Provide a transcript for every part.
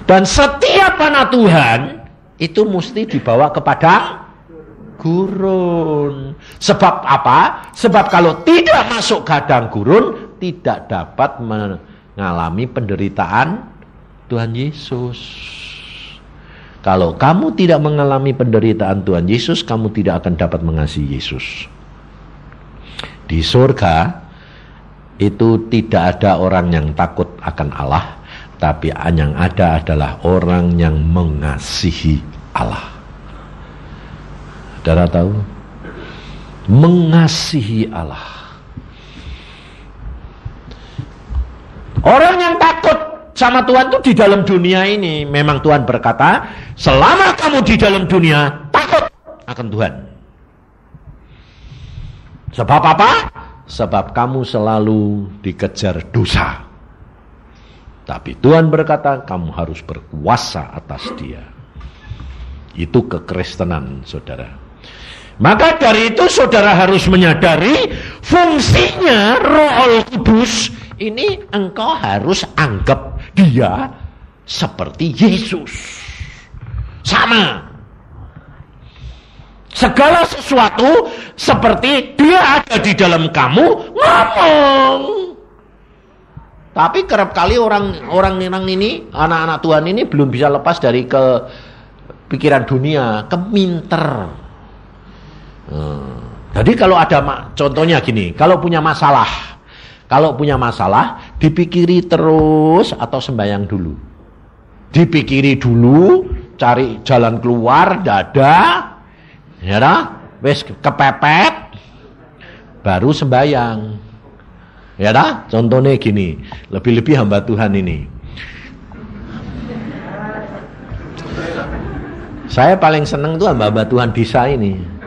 Dan setiap anak Tuhan itu mesti dibawa ke padang gurun. Sebab apa? Sebab kalau tidak masuk padang gurun, tidak dapat mengalami penderitaan Tuhan Yesus. Kalau kamu tidak mengalami penderitaan Tuhan Yesus, kamu tidak akan dapat mengasihi Yesus. Di surga itu tidak ada orang yang takut akan Allah, tapi yang ada adalah orang yang mengasihi Allah. Saudara tahu? Mengasihi Allah. Orang yang takut sama Tuhan itu di dalam dunia ini. Memang Tuhan berkata, selama kamu di dalam dunia, takut akan Tuhan. Sebab apa? Sebab kamu selalu dikejar dosa. Tapi Tuhan berkata, kamu harus berkuasa atas dia. Itu kekristenan, saudara. Maka dari itu saudara harus menyadari fungsinya Roh Kudus ini. Engkau harus anggap dia seperti Yesus. Sama. Segala sesuatu seperti dia ada di dalam kamu, ngomong. Tapi kerap kali orang ini, anak-anak Tuhan ini belum bisa lepas dari pikiran dunia, keminter. Jadi kalau ada, contohnya gini, kalau punya masalah, dipikiri terus atau sembahyang dulu. Dipikiri dulu, cari jalan keluar, dada, ya dah, wes kepepet, baru sembahyang. Ya dah, contohnya gini, lebih-lebih hamba Tuhan ini. Saya paling seneng tuh hamba Tuhan desa ini.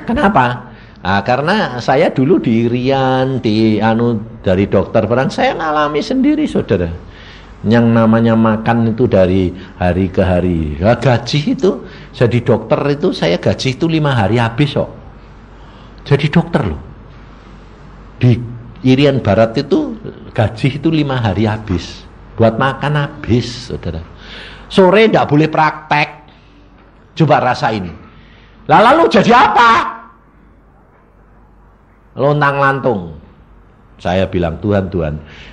Kenapa? Nah, karena saya dulu di Irian, dari dokter perang, saya ngalami sendiri, saudara. Yang namanya makan itu dari hari ke hari. Nah, gaji itu, jadi dokter itu, saya gaji itu 5 hari habis kok. Jadi dokter loh. Di Irian Barat itu gaji itu 5 hari habis. Buat makan habis, saudara. Sore tidak boleh praktek. Coba rasain. Lalu jadi apa? Lontang-lantung. Saya bilang, Tuhan,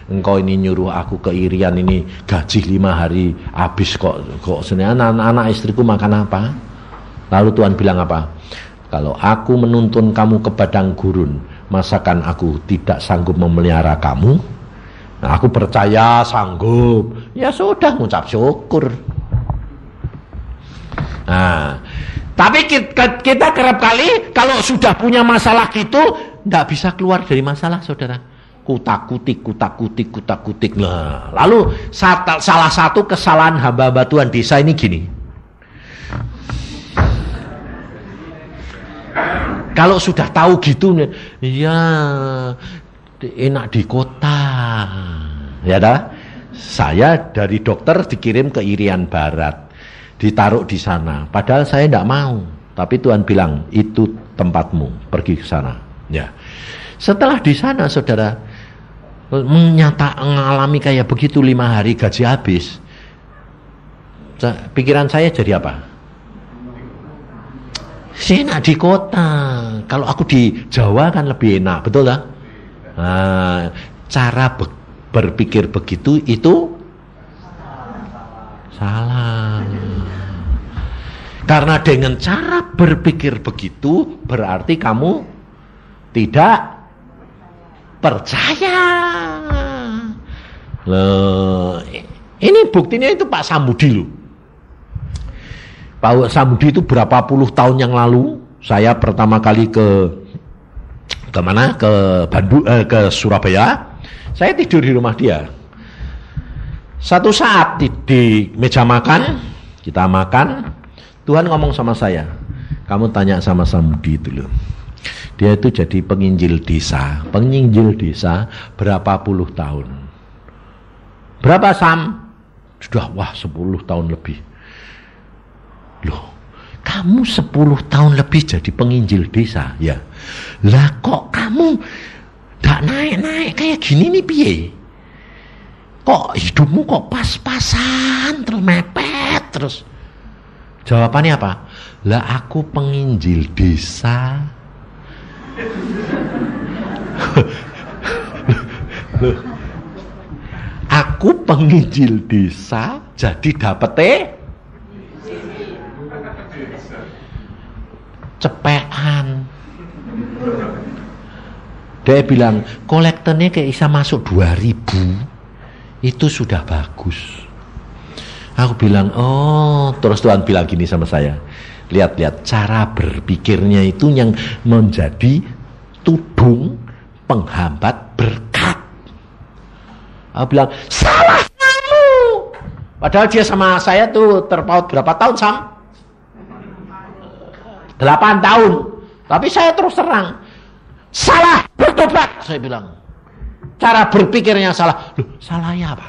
engkau ini nyuruh aku ke Irian ini gaji 5 hari habis kok anak istriku makan apa? Lalu Tuhan bilang apa? Kalau aku menuntun kamu ke padang gurun, masakan aku tidak sanggup memelihara kamu? Nah, aku percaya sanggup. Ya sudah, mengucap syukur. Nah, tapi kita kerap kali kalau sudah punya masalah gitu, tidak bisa keluar dari masalah, saudara. Kutak-kutik. Nah, lalu salah satu kesalahan hamba-hamba Tuhan desa ini gini. Kalau sudah tahu gitu, ya enak di kota. Ya dah. Saya dari dokter dikirim ke Irian Barat, ditaruh di sana. Padahal saya tidak mau. Tapi Tuhan bilang, itu tempatmu, pergi ke sana. Ya. Setelah di sana, saudara, mengalami kayak begitu 5 hari gaji habis. Pikiran saya jadi apa? Saya enak di kota. Kalau aku di Jawa kan lebih enak, betul lah? Nah, cara berpikir begitu itu salah. Karena dengan cara berpikir begitu berarti kamu tidak percaya. Loh, ini buktinya itu Pak Sambudi loh. Pak Sambudi itu berapa puluh tahun yang lalu saya pertama kali ke mana? Ke Bandung, ke Surabaya. Saya tidur di rumah dia. Satu saat di meja makan, kita makan, Tuhan ngomong sama saya, kamu tanya sama Sambudi itu loh. Dia itu jadi penginjil desa berapa puluh tahun. Berapa Sam? Sudah 10 tahun lebih. Loh, kamu 10 tahun lebih jadi penginjil desa, ya? Lah kok kamu gak naik-naik kayak gini nih piye? kok hidupmu kok pas-pasan terus mepet terus. Jawabannya apa? Lah aku penginjil desa. Aku penginjil desa jadi dapete cepean. Dia bilang kolektornya kayak bisa masuk 2000, itu sudah bagus. Aku bilang oh, terus Tuhan bilang gini sama saya, lihat-lihat cara berpikirnya itu yang menjadi tudung penghambat berkat. Aku bilang salah kamu. Padahal dia sama saya tuh terpaut berapa tahun Sam? 8 tahun. Tapi saya terus terang, salah, bertobat. Saya bilang, cara berpikirnya salah. Loh, salahnya apa?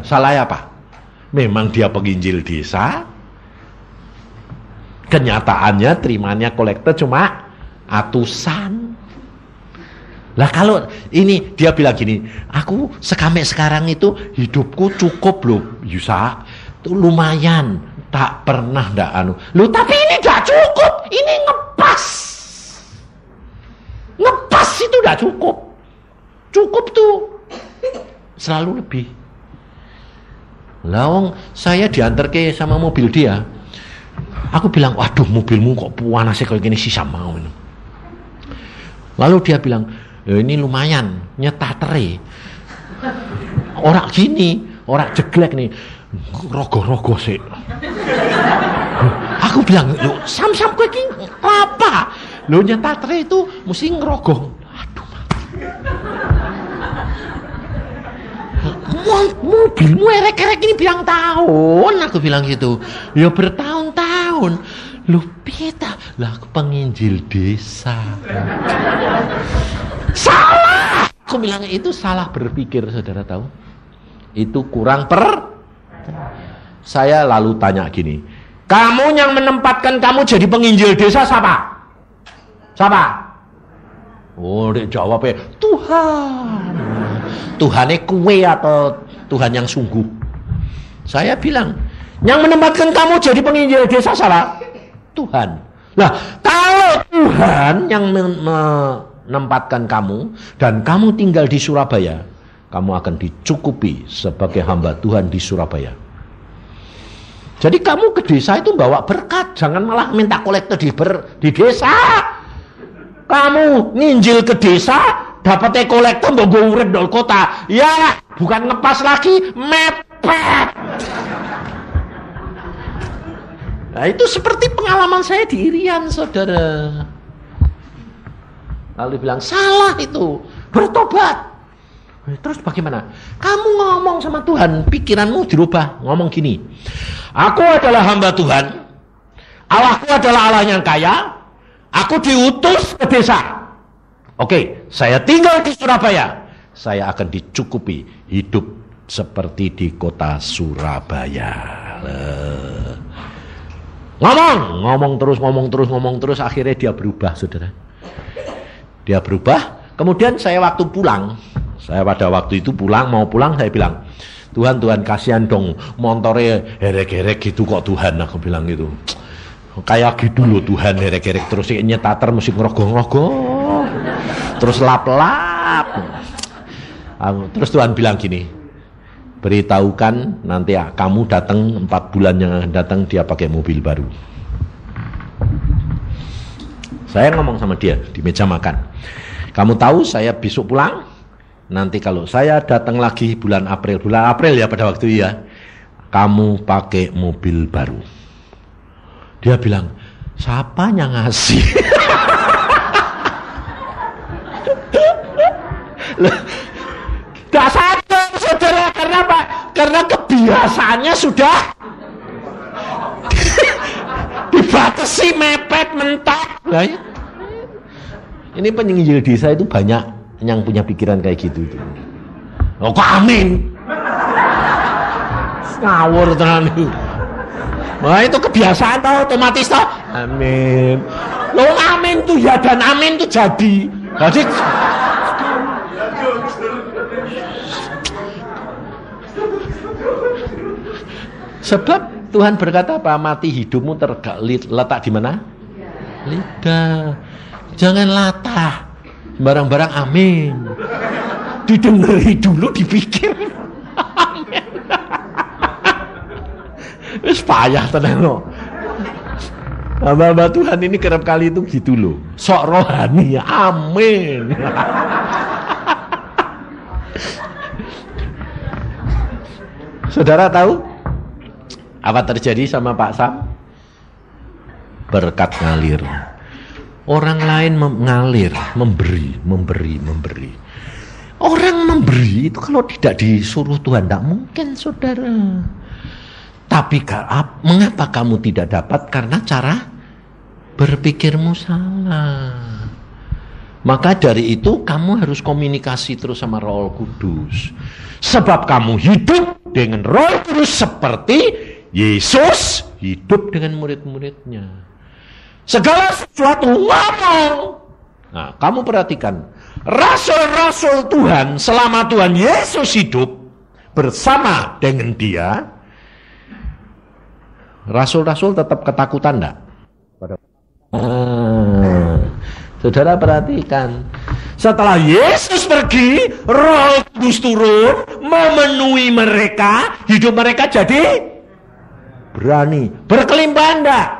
Salahnya apa? Memang dia penginjil desa. Kenyataannya terimanya kolektor cuma atusan. Lah kalau ini dia bilang gini, aku sekarang itu hidupku cukup loh, Yusa. Itu lumayan, tak pernah ndak anu. Loh tapi ini ndak cukup, ini ngepas. Ngepas itu ndak cukup. Cukup tuh selalu lebih. Lawang saya diantar ke sama mobil dia. Aku bilang, waduh mobilmu kok panasnya kayak gini sih sama. Lalu dia bilang, ini lumayan nyetatere. Orang gini, orang jeglek nih, rogo-rogo sih. Aku bilang, lo sam-sam kowe iki apa? Lo nyetatere itu mesti ngerogoh. Aduh. Mobilmu erek-erek ini bilang tahun, aku bilang gitu. Ya bertahun-tahun. Lu pita lah aku penginjil desa. Salah. Aku bilang itu salah berpikir, saudara tahu. Itu kurang Saya lalu tanya gini, kamu yang menempatkan kamu jadi penginjil desa siapa? Siapa? Oh, dia jawabnya Tuhan. Tuhannya kue atau Tuhan yang sungguh? Saya bilang, yang menempatkan kamu jadi penginjil desa siapa? Tuhan. Nah, kalau Tuhan yang menempatkan kamu dan kamu tinggal di Surabaya, kamu akan dicukupi sebagai hamba Tuhan di Surabaya. Jadi kamu ke desa itu bawa berkat, jangan malah minta kolektor di desa. Kamu nginjil ke desa, dapatnya kolektor mbok urip dol kota. Ya, bukan ngepas lagi, mepet. Nah, itu seperti pengalaman saya di Irian, saudara. Lalu bilang, salah itu, bertobat. Terus bagaimana? Kamu ngomong sama Tuhan, pikiranmu dirubah. Ngomong gini, aku adalah hamba Tuhan, Allahku adalah Allah yang kaya, aku diutus ke desa. Oke, saya tinggal di Surabaya, saya akan dicukupi hidup seperti di kota Surabaya. Ngomong terus, akhirnya dia berubah, saudara. Dia berubah. Kemudian saya pada waktu itu mau pulang, saya bilang, Tuhan kasihan dong, montore herek-herek gitu kok Tuhan, aku bilang gitu. Kayak gitu loh Tuhan, herek-herek terus nyetater mesti ngerogoh-ngerogoh, terus lap-lap. Terus Tuhan bilang gini, beritahukan nanti kamu datang 4 bulan yang akan datang dia pakai mobil baru. Saya ngomong sama dia di meja makan, kamu tahu saya besok pulang, nanti kalau saya datang lagi bulan April ya pada waktu itu ya, kamu pakai mobil baru. Dia bilang, siapa yang ngasih? Gak sadar, saudara, karena apa? Karena kebiasaannya sudah dibatasi, mepet, mentok. Nah, ini penginjil desa itu banyak yang punya pikiran kayak gitu. Oh, kok amin? Ngawur tenan itu. Wah, itu kebiasaan tau, otomatis tau. Amin. Lo amin tuh ya dan amin tuh jadi. Jadi Sebab Tuhan berkata apa? Mati hidupmu terletak di mana? Lidah. Jangan latah. Barang-barang amin. Didengeri dulu, dipikir. Amin. Wis payah tenan loh. Hamba-hamba Tuhan ini kerap kali itu gitu loh. Sok rohani ya. Amin. Saudara tahu apa terjadi sama Pak Sam? Berkat ngalir. Orang lain mengalir, memberi. Orang memberi itu kalau tidak disuruh Tuhan, tidak mungkin, saudara. Tapi mengapa kamu tidak dapat? Karena cara berpikirmu salah. Maka dari itu kamu harus komunikasi terus sama Roh Kudus. Sebab kamu hidup dengan Roh Kudus seperti Yesus hidup dengan murid-muridnya. Segala sesuatu ngomong. Nah, kamu perhatikan. Rasul-rasul Tuhan selama Tuhan Yesus hidup bersama dengan dia, rasul-rasul tetap ketakutan enggak? Saudara perhatikan. Setelah Yesus pergi, Roh Kudus turun, memenuhi mereka, hidup mereka jadi berani. Berkelimpahan enggak?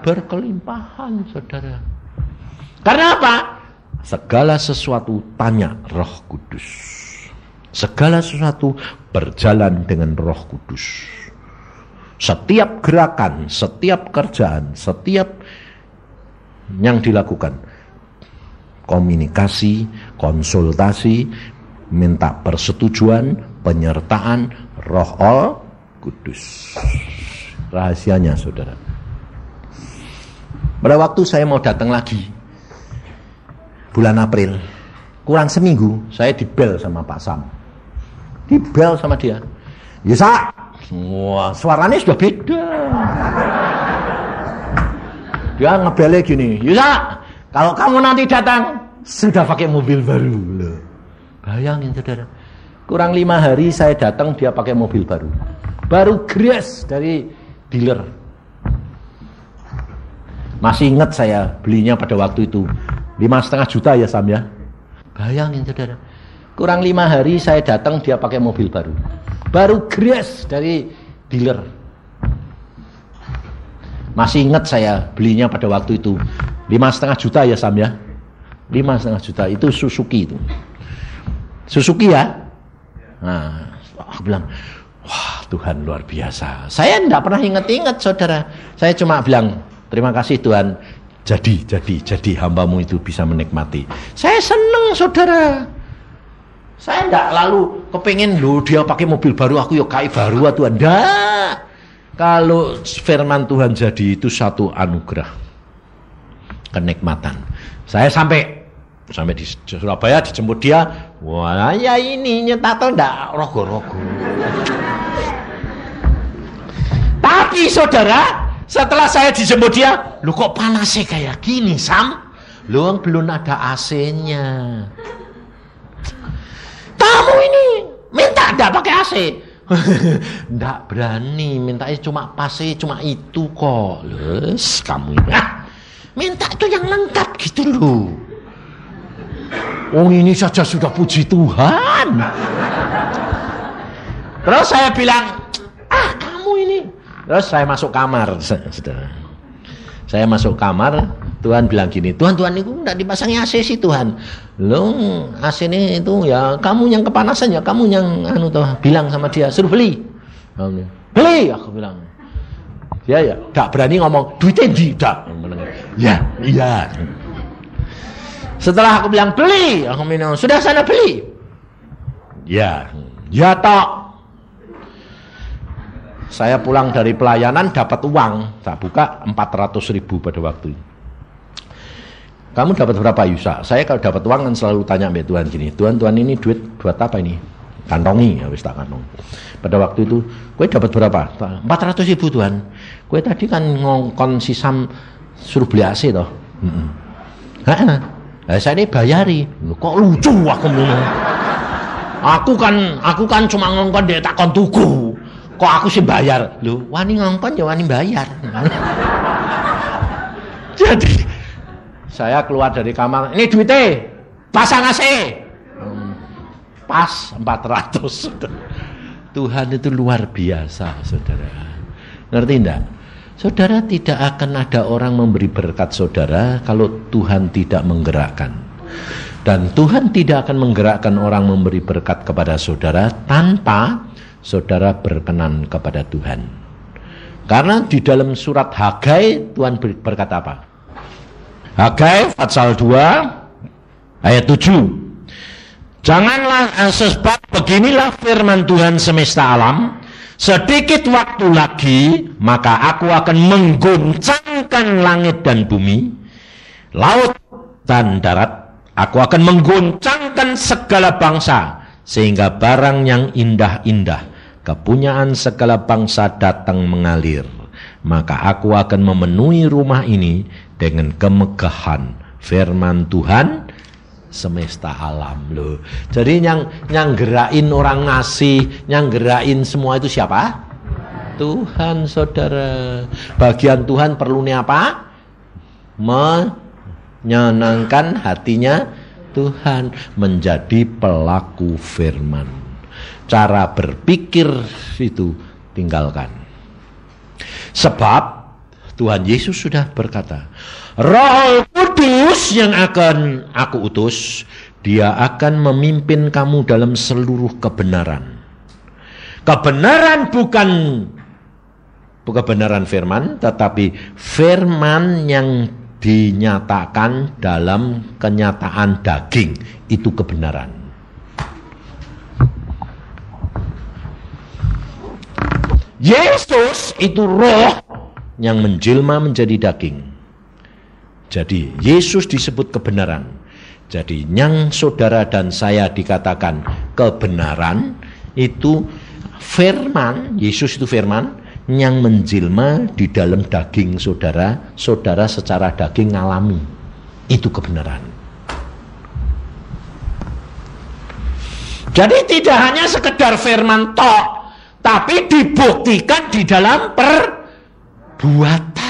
Berkelimpahan, saudara. Karena apa? Segala sesuatu tanya Roh Kudus. Segala sesuatu berjalan dengan Roh Kudus. Setiap gerakan, setiap kerjaan, setiap yang dilakukan, komunikasi, konsultasi, minta persetujuan, penyertaan Roh Kudus. Rahasianya, saudara. Pada waktu saya mau datang lagi bulan April, kurang seminggu, saya dibel sama Pak Sam. Dibel sama dia. Yusa, wah, suaranya sudah beda. Dia ngebelnya gini, Yusa, kalau kamu nanti datang, sudah pakai mobil baru. Bayangin, saudara. Kurang 5 hari saya datang, dia pakai mobil baru. Baru gratis dari dealer. Masih ingat saya belinya pada waktu itu 5,5 juta ya Sam ya. Bayangin, saudara. Kurang 5 hari saya datang, dia pakai mobil baru. Baru gratis dari dealer. Masih ingat saya belinya pada waktu itu 5,5 juta ya Sam ya. 5,5 juta itu Suzuki itu. Suzuki ya. Nah, aku bilang, wah, Tuhan luar biasa. Saya tidak pernah ingat-ingat, saudara. Saya cuma bilang, terima kasih Tuhan. Jadi hambamu itu bisa menikmati. Saya senang, saudara. Saya tidak lalu kepingin dia pakai mobil baru, aku yuk kai baru Tuhan. Tidak. Kalau firman Tuhan jadi itu satu anugerah, kenikmatan. Saya sampai di Surabaya, dijemput dia. Wah, ya ini nyetak ndak rogo-rogo. Tapi saudara, setelah saya dijemput dia, lu kok panasnya kayak gini, Sam? Lu belum ada AC-nya. Kamu ini minta ndak pakai AC? Ndak berani, mintanya cuma pase, cuma itu kok. Les, kamu ini. Minta itu yang lengkap gitu loh. Oh, ini saja sudah puji Tuhan. Terus saya bilang, kamu ini. Terus saya masuk kamar, saudara. Saya masuk kamar, Tuhan bilang gini, Tuhan itu enggak dipasangi AC sih Tuhan. Loh, AC ini itu ya kamu yang kepanasan ya, kamu yang bilang sama dia, suruh beli. Beli, aku bilang. Dia ya enggak berani ngomong, duitnya tidak. Ya, iya. Setelah aku bilang beli, aku bilang, sudah sana beli. Ya tok. Saya pulang dari pelayanan dapat uang, tak buka 400.000 pada waktu itu. Kamu dapat berapa Yusa? Saya kalau dapat uang kan selalu tanya mbak Tuhan gini, Tuhan ini duit buat apa ini? Kantongi, habis tak kantong. Pada waktu itu, gue dapat berapa? 400.000 Tuhan. Gue tadi kan ngongkon si Sam suruh beli AC toh. Saya ini bayari. Kok lucu aku ngomong. Aku kan cuma ngongkon dek takon tuku. Kok aku sih bayar? Lho, wani ngongkon ya wani bayar. Jadi saya keluar dari kamar, ini duitnya, pasang AC. Pas 400. Tuhan itu luar biasa, saudara. Ngerti enggak? Saudara, tidak akan ada orang memberi berkat saudara kalau Tuhan tidak menggerakkan. Dan Tuhan tidak akan menggerakkan orang memberi berkat kepada saudara tanpa saudara berkenan kepada Tuhan. Karena di dalam surat Hagai Tuhan berkata apa? Hagai pasal 2 ayat 7. Janganlah, sebab beginilah firman Tuhan semesta alam, sedikit waktu lagi maka aku akan mengguncangkan langit dan bumi, laut dan darat. Aku akan mengguncangkan segala bangsa, sehingga barang yang indah-indah, kepunyaan segala bangsa datang mengalir. Maka aku akan memenuhi rumah ini dengan kemegahan firman Tuhan semesta alam. Loh. Jadi yang gerain orang ngasih, yang gerain semua itu siapa? Tuhan, saudara. Bagian Tuhan perlunya apa? Menyenangkan hatinya Tuhan, menjadi pelaku firman. Cara berpikir itu tinggalkan. Sebab Tuhan Yesus sudah berkata, Roh Kudus yang akan aku utus, dia akan memimpin kamu dalam seluruh kebenaran. Kebenaran bukan kebenaran firman, tetapi firman yang dinyatakan dalam kenyataan daging, itu kebenaran. Yesus itu roh yang menjelma menjadi daging. Jadi Yesus disebut kebenaran. Jadi yang saudara dan saya dikatakan kebenaran itu firman, Yesus itu firman yang menjelma di dalam daging saudara, saudara secara daging ngalami. Itu kebenaran. Jadi tidak hanya sekedar firman tok, tapi dibuktikan di dalam perbuatan.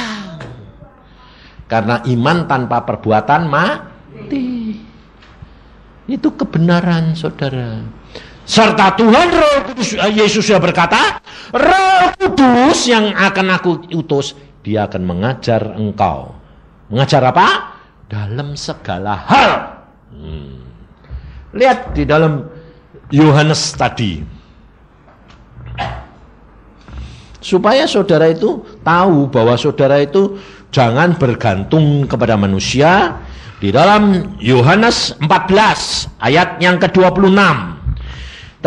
Karena iman tanpa perbuatan mati. Itu kebenaran, saudara. Serta Tuhan Roh Kudus, Yesus sudah berkata, Roh Kudus yang akan aku utus, dia akan mengajar engkau. Mengajar apa? Dalam segala hal. Lihat di dalam Yohanes tadi. Supaya saudara itu tahu bahwa saudara itu jangan bergantung kepada manusia. Di dalam Yohanes 14 ayat yang ke-26.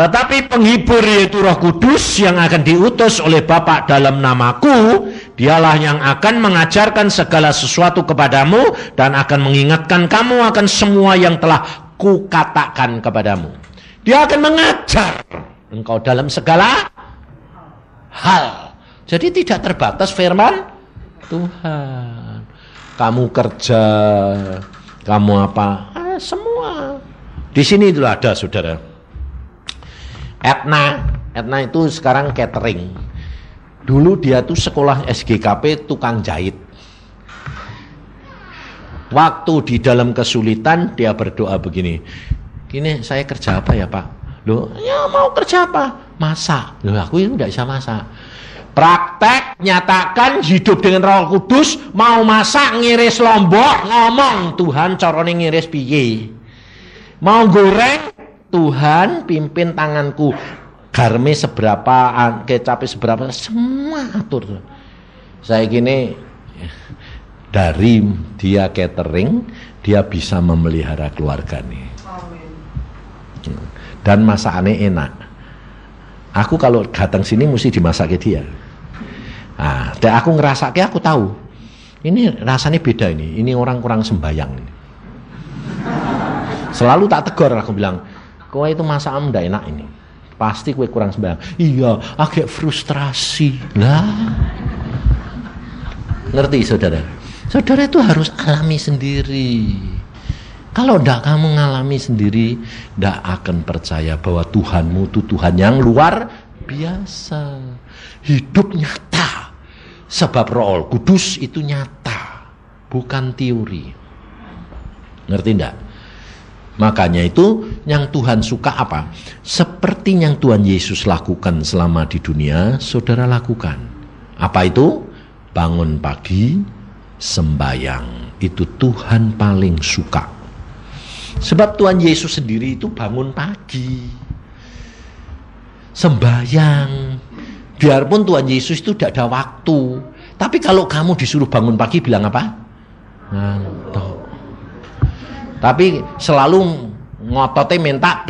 Tetapi penghibur yaitu Roh Kudus yang akan diutus oleh Bapa dalam namaku, dialah yang akan mengajarkan segala sesuatu kepadamu dan akan mengingatkan kamu akan semua yang telah kukatakan kepadamu. Dia akan mengajar engkau dalam segala hal. Jadi tidak terbatas firman Tuhan. Kamu kerja, kamu apa? Semua. Di sini itu ada, saudara. Etna itu sekarang catering. Dulu dia tuh sekolah SGKP tukang jahit. Waktu di dalam kesulitan dia berdoa begini. Gini, saya kerja apa ya Pak? Loh, ya mau kerja apa? Masak. Loh, aku itu tidak bisa masak. Praktek, nyatakan hidup dengan Roh Kudus, mau masak ngiris lombok, ngomong Tuhan carane ngiris piye. Mau goreng, Tuhan pimpin tanganku, garme seberapa, kecapnya seberapa, semua atur. Saya gini, dari dia catering, dia bisa memelihara keluarga nih. Dan masakannya enak. Aku kalau datang sini mesti dimasaknya dia. Nah, dan aku ngerasake, aku tahu. Ini rasanya beda ini. Ini orang kurang sembayang. Selalu tak tegur, aku bilang, kowe itu masakan ndak enak ini. Pasti kowe kurang sembahyang. Iya, agak frustrasi. Lah. Ngerti saudara? Saudara itu harus alami sendiri. Kalau tidak kamu ngalami sendiri, tidak akan percaya bahwa Tuhanmu itu Tuhan yang luar biasa. Hidup nyata. Sebab Roh Kudus itu nyata, bukan teori. Ngerti tidak? Makanya itu yang Tuhan suka apa? Seperti yang Tuhan Yesus lakukan selama di dunia, saudara lakukan. Apa itu? Bangun pagi, sembayang. Itu Tuhan paling suka. Sebab Tuhan Yesus sendiri itu bangun pagi, sembahyang. Biarpun Tuhan Yesus itu tidak ada waktu, tapi kalau kamu disuruh bangun pagi bilang apa? Ngantuk. Tapi selalu ngototnya minta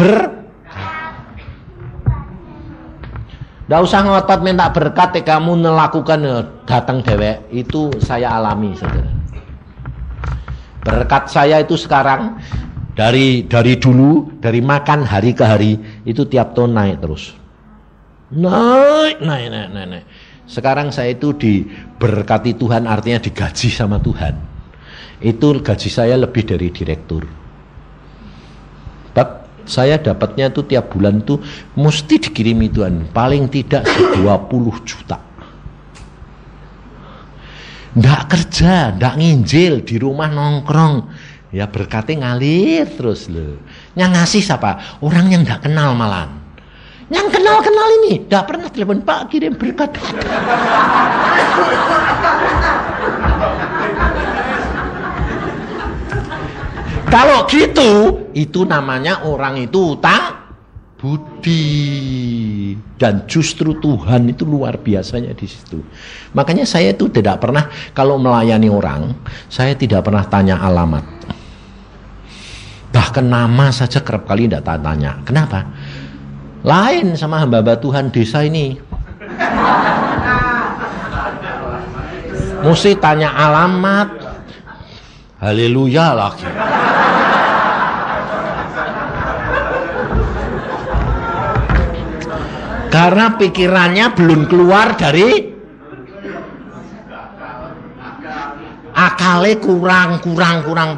Nggak usah ngotot minta berkat, kamu melakukan datang dewek. Itu saya alami, saudara. Berkat saya itu sekarang dari dulu, dari makan hari ke hari itu tiap tahun naik terus. Naik. Sekarang saya itu diberkati Tuhan, artinya digaji sama Tuhan. Itu gaji saya lebih dari direktur. Saya dapatnya itu tiap bulan itu mesti dikirimi Tuhan, paling tidak 20 juta. Nggak kerja, nggak nginjil, di rumah nongkrong. Ya berkatnya ngalir terus loh. Yang ngasih siapa? Orang yang nggak kenal malan. Yang kenal ini nggak pernah telepon, Pak kirim berkat. Kalau gitu, itu namanya orang itu utang budi. Dan justru Tuhan itu luar biasanya di situ. Makanya saya itu tidak pernah, kalau melayani orang, saya tidak pernah tanya alamat. Bahkan nama saja kerap kali tidak tanya. Kenapa? Lain sama hamba-hamba Tuhan desa ini. Mesti tanya alamat. Haleluya lagi. Karena pikirannya belum keluar dari akalnya kurang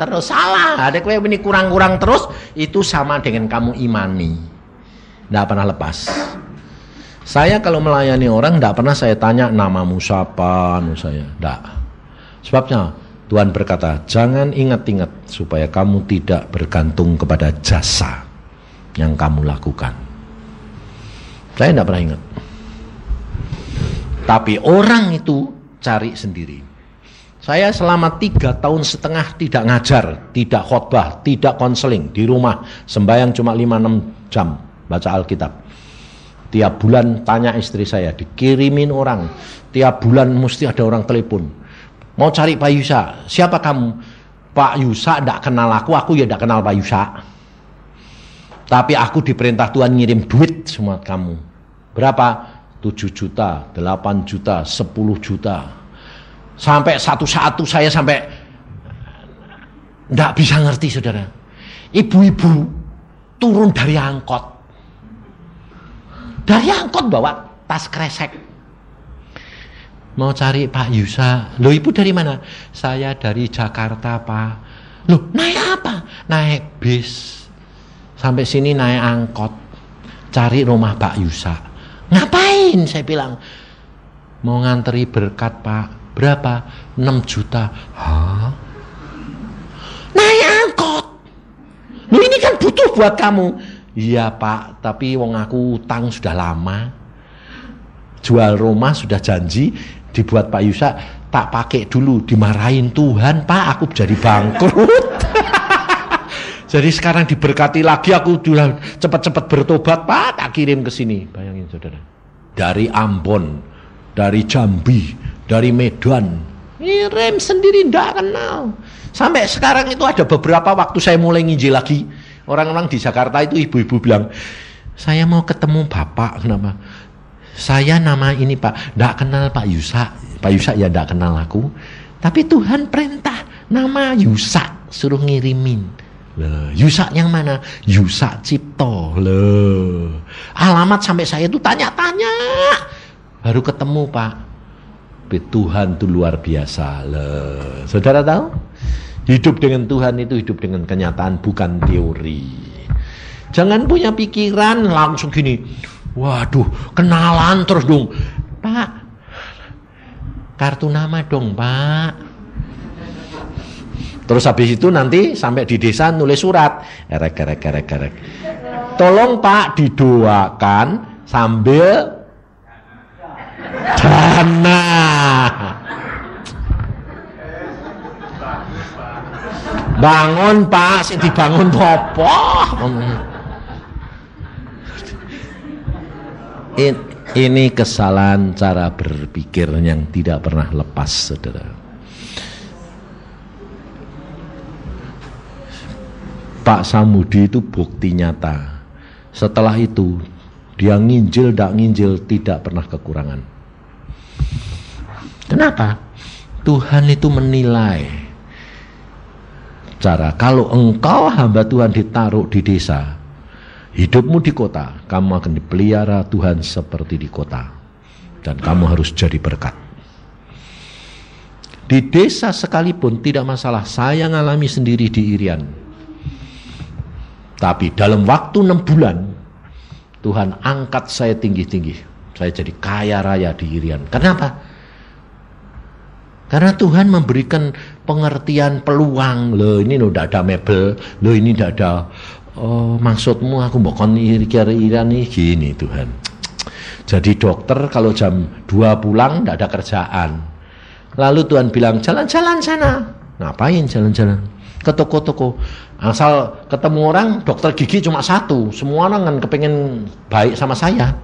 terus. Salah, ada kowe ini kurang terus, itu sama dengan kamu imani. Tidak pernah lepas. Saya kalau melayani orang tidak pernah saya tanya namamu siapa, saya tidak. Sebabnya Tuhan berkata, jangan ingat-ingat supaya kamu tidak bergantung kepada jasa yang kamu lakukan. Saya tidak pernah ingat. Tapi orang itu cari sendiri. Saya selama 3,5 tahun tidak ngajar, tidak khotbah, tidak konseling di rumah. Sembahyang cuma 5-6 jam baca Alkitab. Tiap bulan tanya istri saya, dikirimin orang. Tiap bulan mesti ada orang telepon. Mau cari Pak Yusa, siapa kamu? Pak Yusa tidak kenal aku ya tidak kenal Pak Yusa. Tapi aku diperintah Tuhan ngirim duit semua kamu. Berapa? 7 juta, 8 juta, 10 juta. Sampai satu saat saya sampai tidak bisa ngerti, saudara. Ibu-ibu turun dari angkot. Dari angkot bawa tas kresek. Mau cari Pak Yusa. Loh, ibu dari mana? Saya dari Jakarta, Pak. Loh, naik apa? Naik bis. Sampai sini naik angkot, cari rumah Pak Yusa. Ngapain? Saya bilang, mau nganteri berkat Pak. Berapa? 6 juta. Hah? Naik angkot. Loh, ini kan butuh buat kamu. Iya Pak, tapi wong aku utang sudah lama. Jual rumah sudah janji, dibuat Pak Yusa, tak pakai dulu, dimarahin Tuhan, Pak, aku jadi bangkrut. Jadi sekarang diberkati lagi, aku sudah cepat-cepat bertobat, Pak, tak kirim ke sini. Bayangin saudara. Dari Ambon, dari Jambi, dari Medan, ngirim sendiri, tidak kenal. Sampai sekarang itu ada beberapa waktu saya mulai nginjil lagi. Orang-orang di Jakarta itu ibu-ibu bilang, saya mau ketemu Bapak, kenapa? Saya nama ini Pak, tidak kenal Pak Yusa. Pak Yusa ya tidak kenal aku. Tapi Tuhan perintah, nama Yusa, suruh ngirimin. Loh, Yusa yang mana? Yusa Cipto. Loh, alamat sampai saya itu tanya-tanya. Baru ketemu Pak. Tuhan itu luar biasa. Loh, saudara tahu? Hidup dengan Tuhan itu hidup dengan kenyataan, bukan teori. Jangan punya pikiran langsung gini, waduh, kenalan terus dong. Pak, kartu nama dong, Pak. Terus habis itu nanti sampai di desa nulis surat. Erek. Tolong Pak didoakan sambil dana. Bangun Pak, sing dibangun apa? Ini kesalahan cara berpikir yang tidak pernah lepas, saudara. Pak Samudi itu bukti nyata. Setelah itu dia nginjil, tidak pernah kekurangan. Kenapa? Tuhan itu menilai cara, kalau engkau hamba Tuhan ditaruh di desa, hidupmu di kota, kamu akan dipelihara Tuhan seperti di kota, dan kamu harus jadi berkat. Di desa sekalipun tidak masalah. Saya ngalami sendiri di Irian. Tapi dalam waktu 6 bulan Tuhan angkat saya tinggi-tinggi. Saya jadi kaya raya di Irian. Kenapa? Karena Tuhan memberikan pengertian, peluang. Loh ini udah ada mebel, loh ini udah ada. Oh maksudmu aku bokon Irian nih, gini Tuhan. Jadi dokter kalau jam 2 pulang tidak ada kerjaan. Lalu Tuhan bilang jalan-jalan sana. Ngapain jalan-jalan? Ke toko-toko. Asal ketemu orang, dokter gigi cuma 1. Semua orang kan kepengen baik sama saya.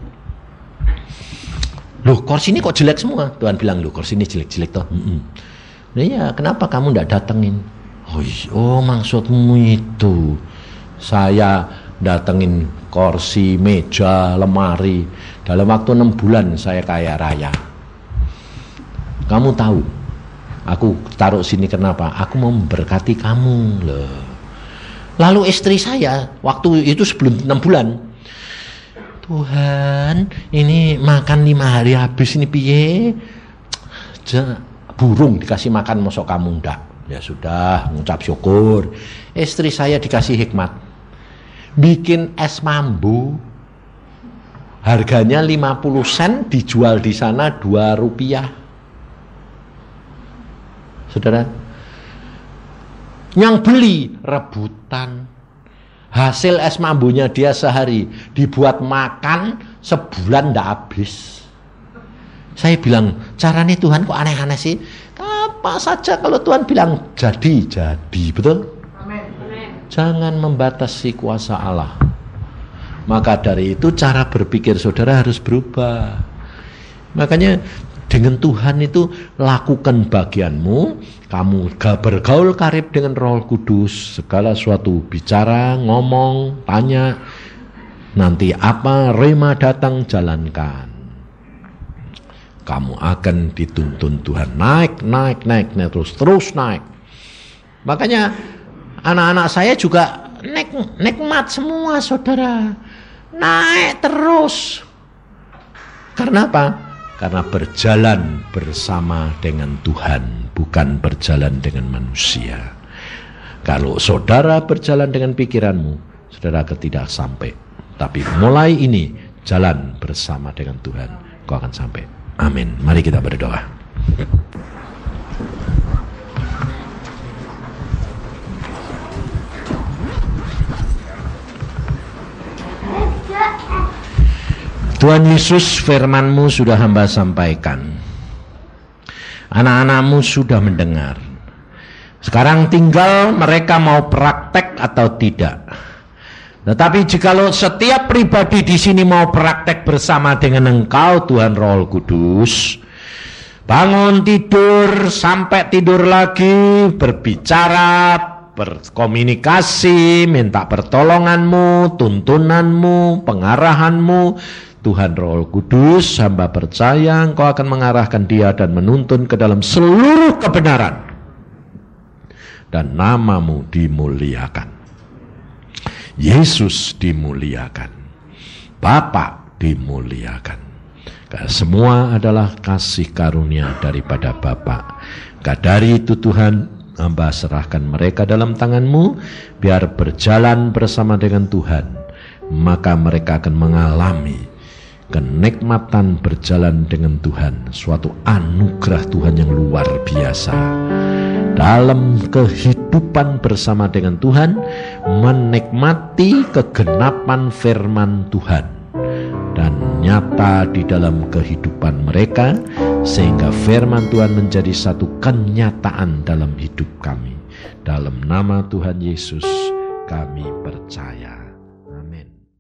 Loh kursi ini kok jelek semua? Tuhan bilang, loh kursi ini jelek-jelek toh. Nah ya kenapa kamu tidak datengin? Oh maksudmu itu. Saya datengin kursi, meja, lemari. Dalam waktu 6 bulan saya kaya raya. Kamu tahu aku taruh sini kenapa? Aku mau memberkati kamu loh. Lalu istri saya waktu itu sebelum 6 bulan, Tuhan ini makan 5 hari habis ini piye? Burung dikasih makan mosok kamu ndak? Ya sudah, ngucap syukur. Istri saya dikasih hikmat, bikin es mambu, harganya 50 sen, dijual di sana 2 rupiah. Saudara, yang beli rebutan. Hasil es mambunya dia sehari dibuat makan sebulan ndak habis. Saya bilang, caranya Tuhan kok aneh-aneh sih? Apa saja kalau Tuhan bilang jadi, betul? Amen. Jangan membatasi kuasa Allah. Maka dari itu cara berpikir saudara harus berubah. Makanya dengan Tuhan itu lakukan bagianmu. Kamu bergaul karib dengan Roh Kudus. Segala sesuatu bicara, ngomong, tanya. Nanti apa rema datang, jalankan. Kamu akan dituntun Tuhan. Naik, terus naik. Makanya anak-anak saya juga nikmat semua saudara. Naik terus. Karena apa? Karena berjalan bersama dengan Tuhan, bukan berjalan dengan manusia. Kalau saudara berjalan dengan pikiranmu, saudara tidak sampai. Tapi mulai ini, jalan bersama dengan Tuhan, kau akan sampai. Amin. Mari kita berdoa. Tuhan Yesus, firman-Mu sudah hamba sampaikan. Anak-anak-Mu sudah mendengar. Sekarang tinggal mereka mau praktek atau tidak. Tetapi jikalau setiap pribadi di sini mau praktek bersama dengan Engkau, Tuhan Roh Kudus, bangun tidur sampai tidur lagi, berbicara, berkomunikasi, minta pertolongan-Mu, tuntunan-Mu, pengarahan-Mu. Tuhan Roh Kudus, hamba percaya Engkau akan mengarahkan dia dan menuntun ke dalam seluruh kebenaran. Dan nama-Mu dimuliakan. Yesus dimuliakan. Bapa dimuliakan. Karena semua adalah kasih karunia daripada Bapa. Dari itu Tuhan, Hamba serahkan mereka dalam tangan-Mu, biar berjalan bersama dengan Tuhan, maka mereka akan mengalami kenikmatan berjalan dengan Tuhan, suatu anugerah Tuhan yang luar biasa. Dalam kehidupan bersama dengan Tuhan, menikmati kegenapan firman Tuhan, dan nyata di dalam kehidupan mereka, sehingga firman Tuhan menjadi satu kenyataan dalam hidup kami. Dalam nama Tuhan Yesus kami percaya.